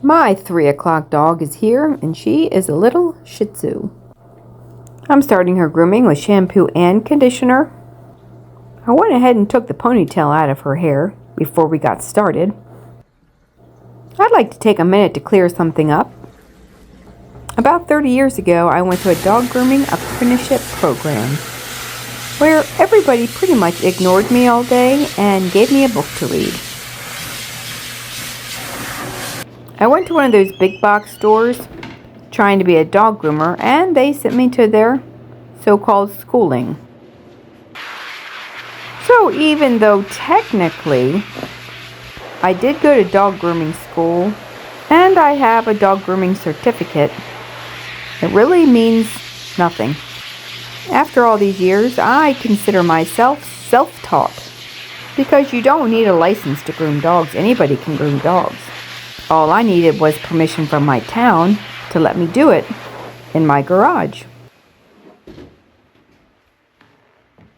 My 3 o'clock dog is here, and she is a little Shih Tzu. I'm starting her grooming with shampoo and conditioner. I went ahead and took the ponytail out of her hair before we got started. I'd like to take a minute to clear something up. About 30 years ago, I went to a dog grooming apprenticeship program where everybody pretty much ignored me all day and gave me a book to read. I went to one of those big box stores trying to be a dog groomer, and they sent me to their so-called schooling. So even though technically I did go to dog grooming school and I have a dog grooming certificate, it really means nothing. After all these years, I consider myself self-taught because you don't need a license to groom dogs. Anybody can groom dogs. All I needed was permission from my town to let me do it in my garage.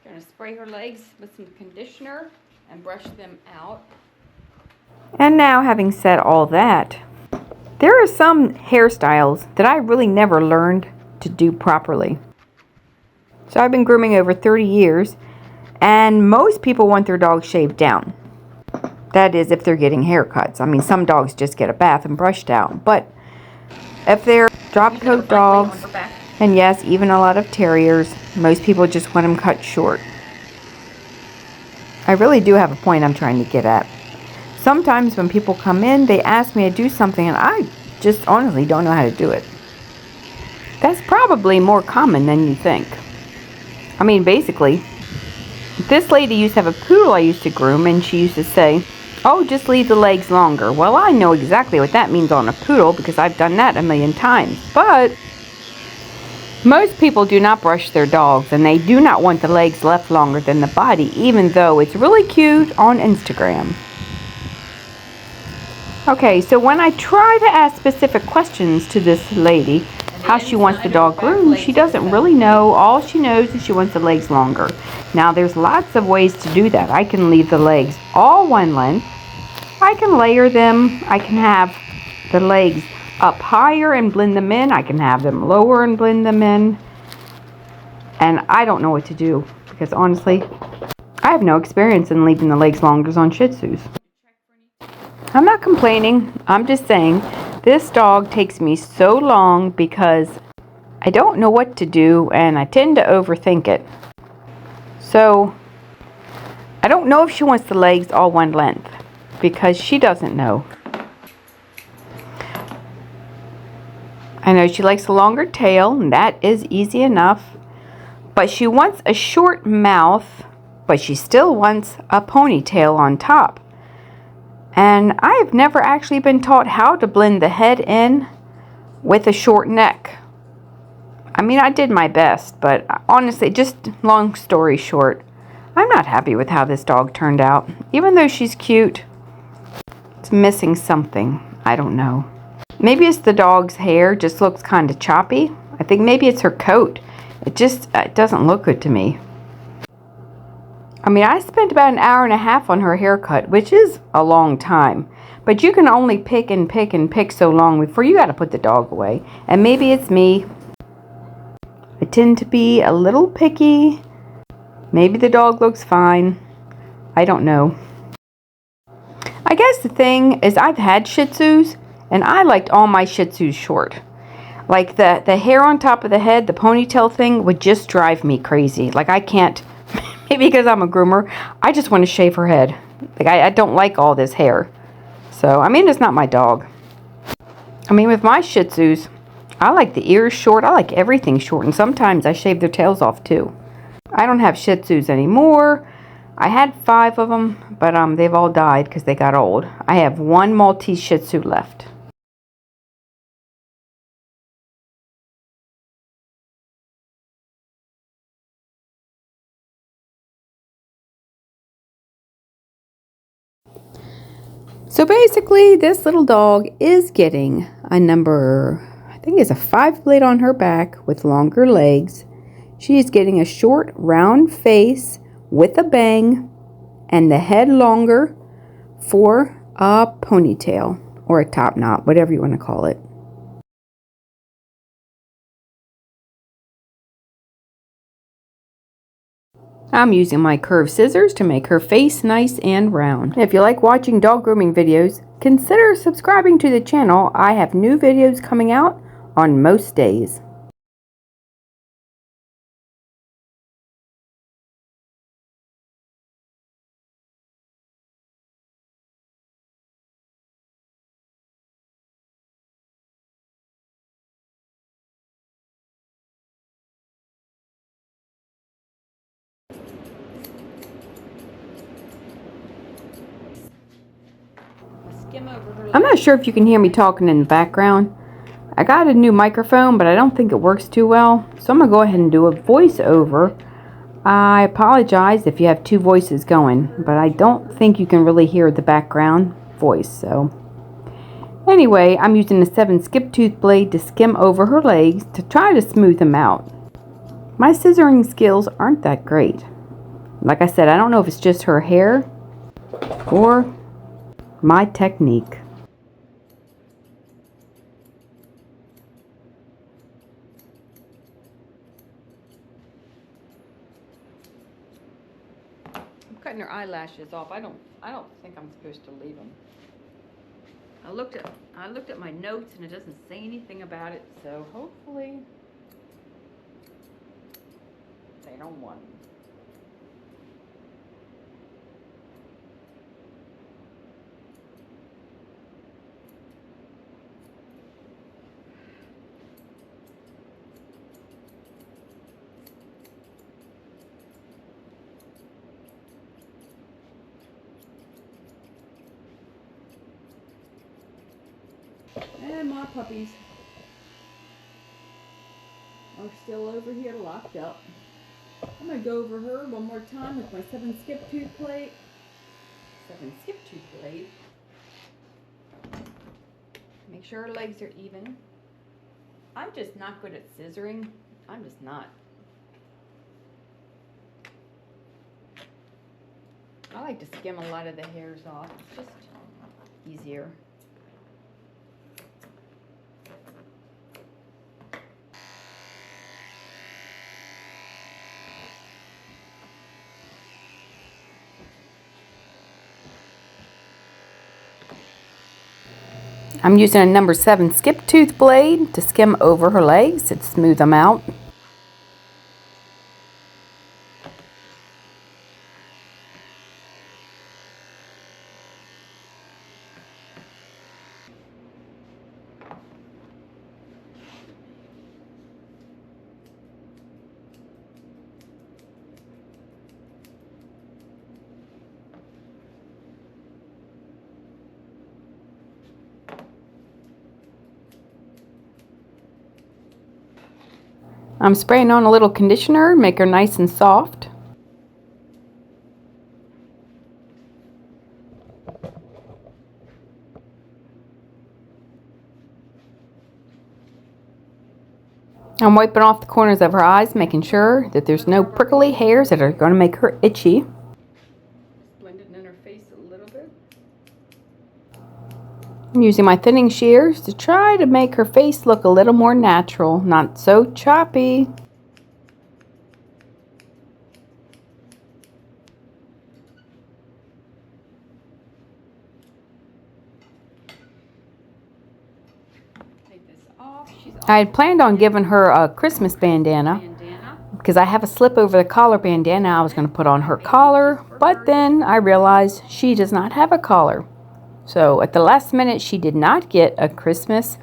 Gonna spray her legs with some conditioner and brush them out. And now, having said all that, there are some hairstyles that I really never learned to do properly. So I've been grooming over 30 years, and most people want their dogs shaved down. That is, if they're getting haircuts. I mean, some dogs just get a bath and brushed out. But if they're drop coat dogs, and yes, even a lot of terriers, most people just want them cut short. I really do have a point I'm trying to get at. Sometimes when people come in, they ask me to do something, and I just honestly don't know how to do it. That's probably more common than you think. I mean, basically, this lady used to have a poodle I used to groom, and she used to say, "Oh, just leave the legs longer." Well, I know exactly what that means on a poodle because I've done that a million times. But most people do not brush their dogs, and they do not want the legs left longer than the body, even though it's really cute on Instagram. Okay, so when I try to ask specific questions to this lady, how she wants the dog groomed, she doesn't really know. All she knows is she wants the legs longer. Now, there's lots of ways to do that. I can leave the legs all one length. I can layer them. I can have the legs up higher and blend them in. I can have them lower and blend them in. And I don't know what to do because honestly, I have no experience in leaving the legs longer on Shih Tzus. I'm not complaining. I'm just saying this dog takes me so long because I don't know what to do and I tend to overthink it. So I don't know if she wants the legs all one length because she doesn't know. I know she likes a longer tail, and that is easy enough. But she wants a short mouth, but she still wants a ponytail on top. And I have never actually been taught how to blend the head in with a short neck. I mean, I did my best, but honestly, just long story short, I'm not happy with how this dog turned out. Even though she's cute, it's missing something. I don't know. Maybe it's the dog's hair just looks kind of choppy. I think maybe it's her coat. It doesn't look good to me. I mean, I spent about an hour and a half on her haircut, which is a long time. But you can only pick and pick and pick so long before you got to put the dog away. And maybe it's me. I tend to be a little picky. Maybe the dog looks fine. I don't know. I guess the thing is I've had Shih Tzus, and I liked all my Shih Tzus short. Like the hair on top of the head, the ponytail thing would just drive me crazy. Like I can't... Maybe because I'm a groomer, I just want to shave her head. Like I don't like all this hair. So, I mean, it's not my dog. I mean, with my Shih Tzus, I like the ears short. I like everything short. And sometimes I shave their tails off too. I don't have Shih Tzus anymore. I had 5 of them, but they've all died because they got old. I have 1 Maltese Shih Tzu left. So basically, this little dog is getting a number, I think it's a 5 blade on her back with longer legs. She is getting a short, round face with a bang and the head longer for a ponytail or a top knot, whatever you want to call it. I'm using my curved scissors to make her face nice and round. If you like watching dog grooming videos, consider subscribing to the channel. I have new videos coming out on most days. I'm not sure if you can hear me talking in the background. I got a new microphone, but I don't think it works too well, so I'm going to go ahead and do a voiceover. I apologize if you have two voices going, but I don't think you can really hear the background voice, so. Anyway, I'm using the 7 skip tooth blade to skim over her legs to try to smooth them out. My scissoring skills aren't that great. Like I said, I don't know if it's just her hair or my technique. I'm cutting her eyelashes off. I don't think I'm supposed to leave them. I looked at my notes and it doesn't say anything about it, so hopefully they don't want them. And my puppies are still over here locked up. I'm going to go over her one more time with my 7 skip tooth blade. 7 skip tooth blade. Make sure her legs are even. I'm just not good at scissoring. I'm just not. I like to skim a lot of the hairs off. It's just easier. I'm using a number 7 skip tooth blade to skim over her legs and smooth them out. I'm spraying on a little conditioner, make her nice and soft. I'm wiping off the corners of her eyes, making sure that there's no prickly hairs that are going to make her itchy. Blended in her face a little bit. I'm using my thinning shears to try to make her face look a little more natural, not so choppy. Take this off. I had planned on giving her a Christmas bandana because I have a slip over the collar bandana I was going to put on her collar, but then I realized she does not have a collar. So at the last minute, she did not get a Christmas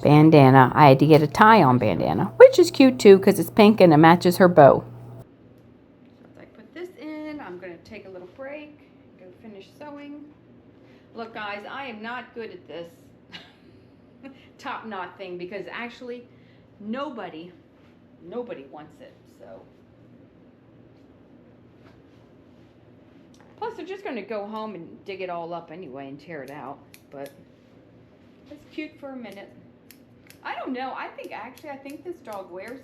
bandana. I had to get a tie-on bandana, which is cute too because it's pink and it matches her bow. So as I put this in, I'm going to take a little break, go finish sewing. Look guys, I am not good at this top knot thing because actually nobody wants it. So plus they're just going to go home and dig it all up anyway and tear it out, but it's cute for a minute. I don't know, I think this dog wears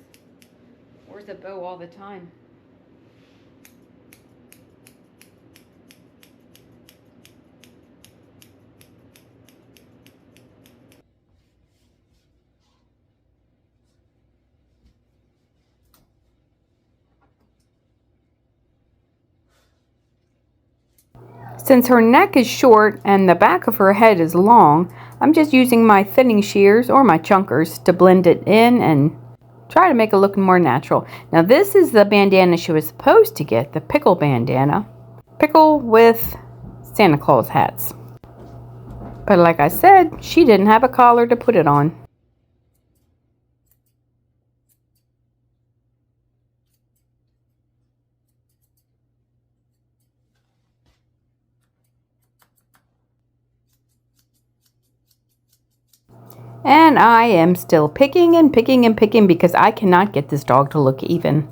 a bow all the time. Since her neck is short and the back of her head is long, I'm just using my thinning shears or my chunkers to blend it in and try to make it look more natural. Now this is the bandana she was supposed to get, the pickle bandana. Pickle with Santa Claus hats. But like I said, she didn't have a collar to put it on. And I am still picking and picking and picking because I cannot get this dog to look even.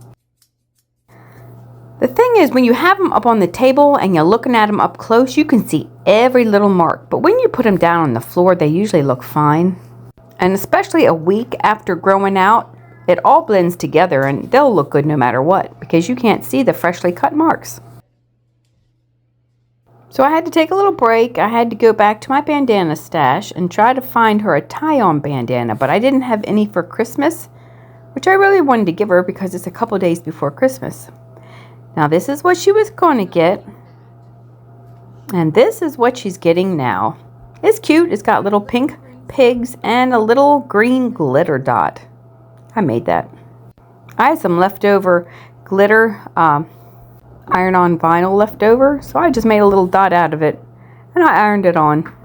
The thing is, when you have them up on the table and you're looking at them up close, you can see every little mark. But when you put them down on the floor, they usually look fine. And especially a week after growing out, it all blends together and they'll look good no matter what because you can't see the freshly cut marks. So I had to take a little break. I had to go back to my bandana stash and try to find her a tie-on bandana, but I didn't have any for Christmas, which I really wanted to give her because it's a couple days before Christmas. Now this is what she was going to get, and this is what she's getting now. It's cute. It's got little pink pigs and a little green glitter dot. I made that. I had some leftover glitter iron-on vinyl left over, so I just made a little dot out of it and I ironed it on.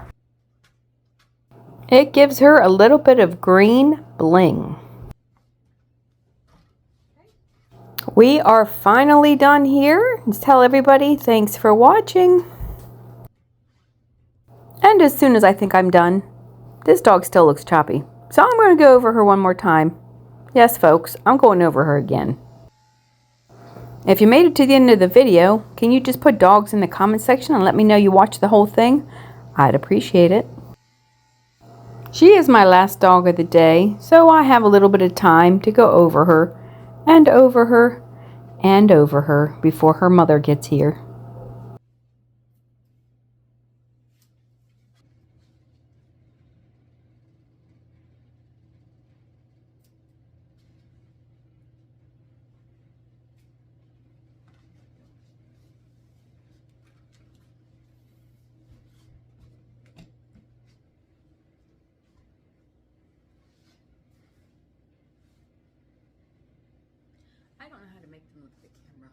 It gives her a little bit of green bling. We are finally done here. Let's tell everybody thanks for watching. And as soon as I think I'm done, this dog still looks choppy, so I'm going to go over her one more time. Yes folks, I'm going over her again. If you made it to the end of the video, can you just put dogs in the comment section and let me know you watched the whole thing? I'd appreciate it. She is my last dog of the day, so I have a little bit of time to go over her and over her and over her before her mother gets here. I don't know how to make them look at the camera.